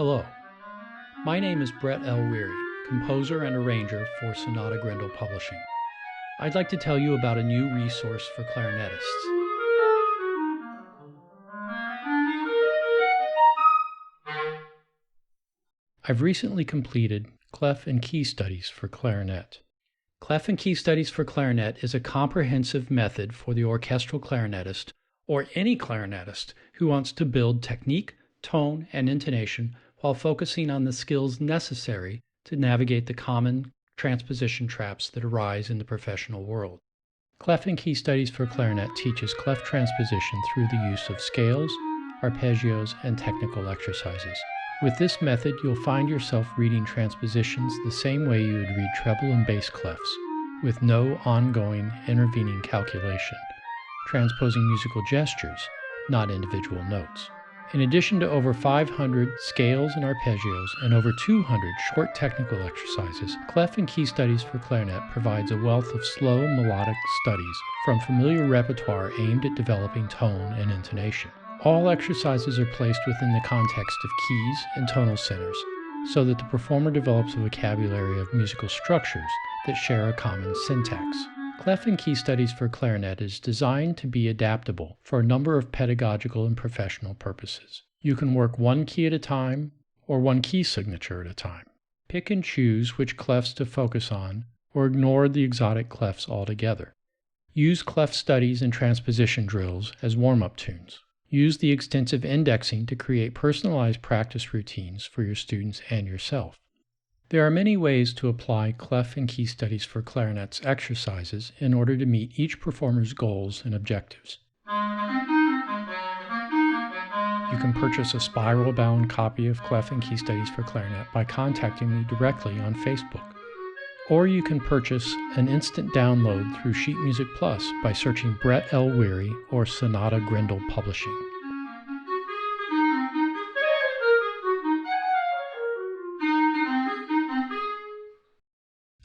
Hello, my name is Brett L. Wery, composer and arranger for Sonata Grindle Publishing. I'd like to tell you about a new resource for clarinetists. I've recently completed Clef and Key Studies for Clarinet. Clef and Key Studies for Clarinet is a comprehensive method for the orchestral clarinetist or any clarinetist who wants to build technique, tone, and intonation while focusing on the skills necessary to navigate the common transposition traps that arise in the professional world. Clef and Key Studies for Clarinet teaches clef transposition through the use of scales, arpeggios, and technical exercises. With this method, you'll find yourself reading transpositions the same way you would read treble and bass clefs, with no ongoing intervening calculation, transposing musical gestures, not individual notes. In addition to over 500 scales and arpeggios and over 200 short technical exercises, Clef and Key Studies for Clarinet provides a wealth of slow melodic studies from familiar repertoire aimed at developing tone and intonation. All exercises are placed within the context of keys and tonal centers, so that the performer develops a vocabulary of musical structures that share a common syntax. Clef and Key Studies for Clarinet is designed to be adaptable for a number of pedagogical and professional purposes. You can work one key at a time or one key signature at a time. Pick and choose which clefs to focus on or ignore the exotic clefs altogether. Use clef studies and transposition drills as warm-up tunes. Use the extensive indexing to create personalized practice routines for your students and yourself. There are many ways to apply Clef and Key Studies for Clarinet's exercises in order to meet each performer's goals and objectives. You can purchase a spiral-bound copy of Clef and Key Studies for Clarinet by contacting me directly on Facebook. Or you can purchase an instant download through Sheet Music Plus by searching Brett L. Wery or Sonata Grindle Publishing.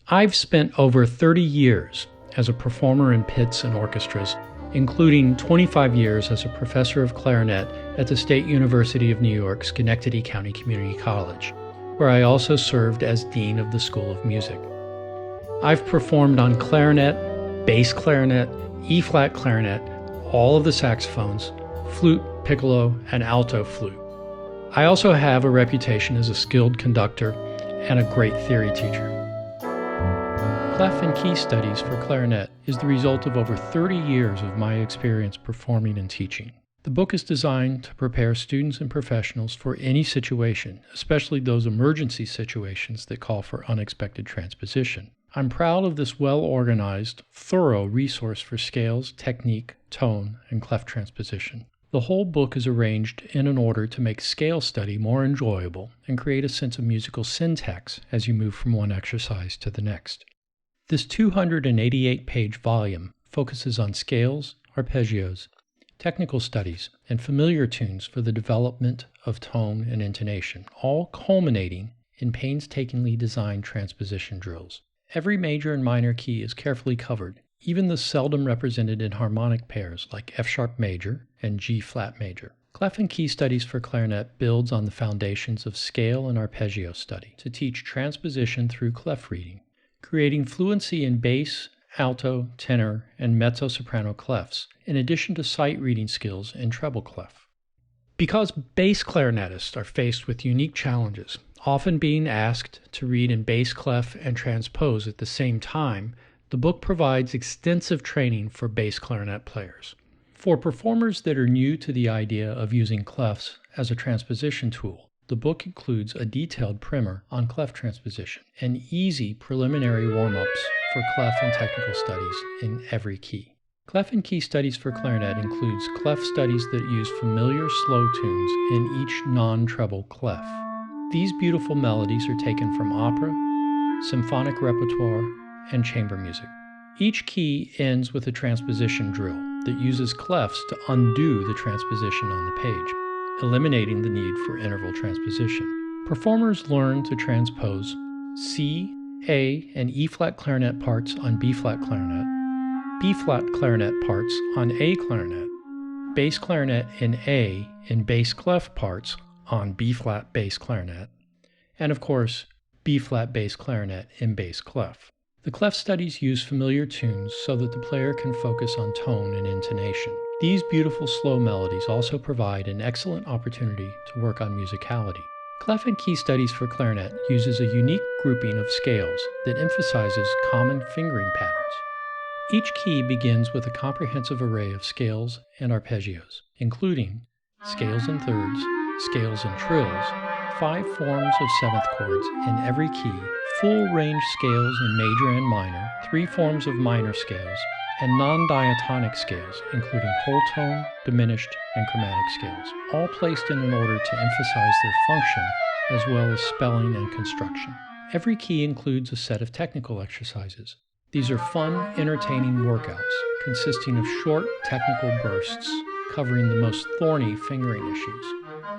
I've spent over 30 years as a performer in pits and orchestras, including 25 years as a professor of clarinet at the State University of New York, Schenectady County Community College, where I also served as Dean of the School of Music. I've performed on clarinet, bass clarinet, E-flat clarinet, all of the saxophones, flute, piccolo, and alto flute. I also have a reputation as a skilled conductor and a great theory teacher. Clef and Key Studies for Clarinet is the result of over 30 years of my experience performing and teaching. The book is designed to prepare students and professionals for any situation, especially those emergency situations that call for unexpected transposition. I'm proud of this well-organized, thorough resource for scales, technique, tone, and clef transposition. The whole book is arranged in an order to make scale study more enjoyable and create a sense of musical syntax as you move from one exercise to the next. This 288-page volume focuses on scales, arpeggios, technical studies, and familiar tunes for the development of tone and intonation, all culminating in painstakingly designed transposition drills. Every major and minor key is carefully covered, even the seldom represented in harmonic pairs like F-sharp major and G-flat major. Clef and Key Studies for Clarinet builds on the foundations of scale and arpeggio study to teach transposition through clef reading, creating fluency in bass, alto, tenor, and mezzo-soprano clefs, in addition to sight reading skills in treble clef. Because bass clarinetists are faced with unique challenges, often being asked to read in bass clef and transpose at the same time, the book provides extensive training for bass clarinet players. For performers that are new to the idea of using clefs as a transposition tool, the book includes a detailed primer on clef transposition and easy preliminary warm-ups for clef and technical studies in every key. Clef and Key Studies for Clarinet includes clef studies that use familiar slow tunes in each non-treble clef. These beautiful melodies are taken from opera, symphonic repertoire, and chamber music. Each key ends with a transposition drill that uses clefs to undo the transposition on the page, eliminating the need for interval transposition. Performers learn to transpose C, A, and E-flat clarinet parts on B-flat clarinet, B-flat clarinet parts on A clarinet, bass clarinet in A and bass clef parts on B-flat bass clarinet, and of course, B-flat bass clarinet in bass clef. The clef studies use familiar tunes so that the player can focus on tone and intonation. These beautiful slow melodies also provide an excellent opportunity to work on musicality. Clef and Key Studies for Clarinet uses a unique grouping of scales that emphasizes common fingering patterns. Each key begins with a comprehensive array of scales and arpeggios, including scales and thirds, scales and trills, 5 forms of seventh chords in every key, full range scales in major and minor, 3 forms of minor scales, and non-diatonic scales, including whole tone, diminished, and chromatic scales, all placed in an order to emphasize their function as well as spelling and construction. Every key includes a set of technical exercises. These are fun, entertaining workouts consisting of short technical bursts covering the most thorny fingering issues.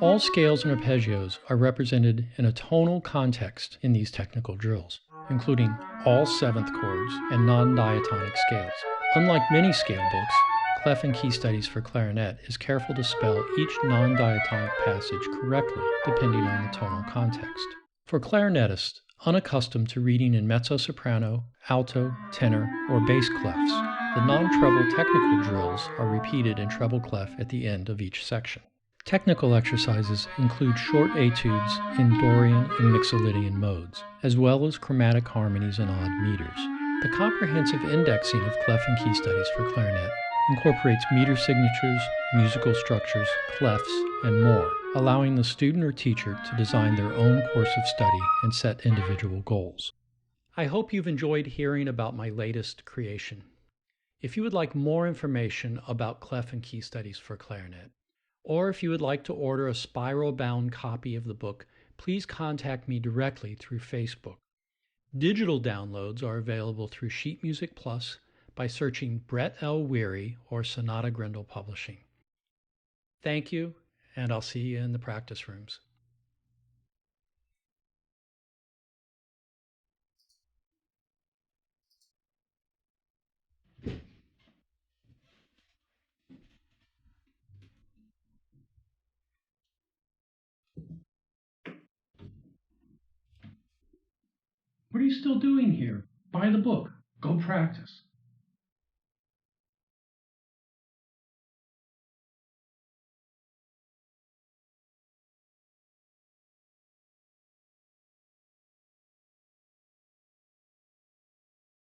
All scales and arpeggios are represented in a tonal context in these technical drills, including all seventh chords and non-diatonic scales. Unlike many scale books, Clef and Key Studies for Clarinet is careful to spell each non-diatonic passage correctly depending on the tonal context. For clarinetists unaccustomed to reading in mezzo-soprano, alto, tenor, or bass clefs, the non-treble technical drills are repeated in treble clef at the end of each section. Technical exercises include short etudes in Dorian and Mixolydian modes, as well as chromatic harmonies and odd meters. The comprehensive indexing of Clef and Key Studies for Clarinet incorporates meter signatures, musical structures, clefs, and more, allowing the student or teacher to design their own course of study and set individual goals. I hope you've enjoyed hearing about my latest creation. If you would like more information about Clef and Key Studies for Clarinet, or if you would like to order a spiral-bound copy of the book, please contact me directly through Facebook. Digital downloads are available through Sheet Music Plus by searching Brett L. Wery or Sonata Grindle Publishing. Thank you, and I'll see you in the practice rooms. What are you still doing here? Buy the book. Go practice.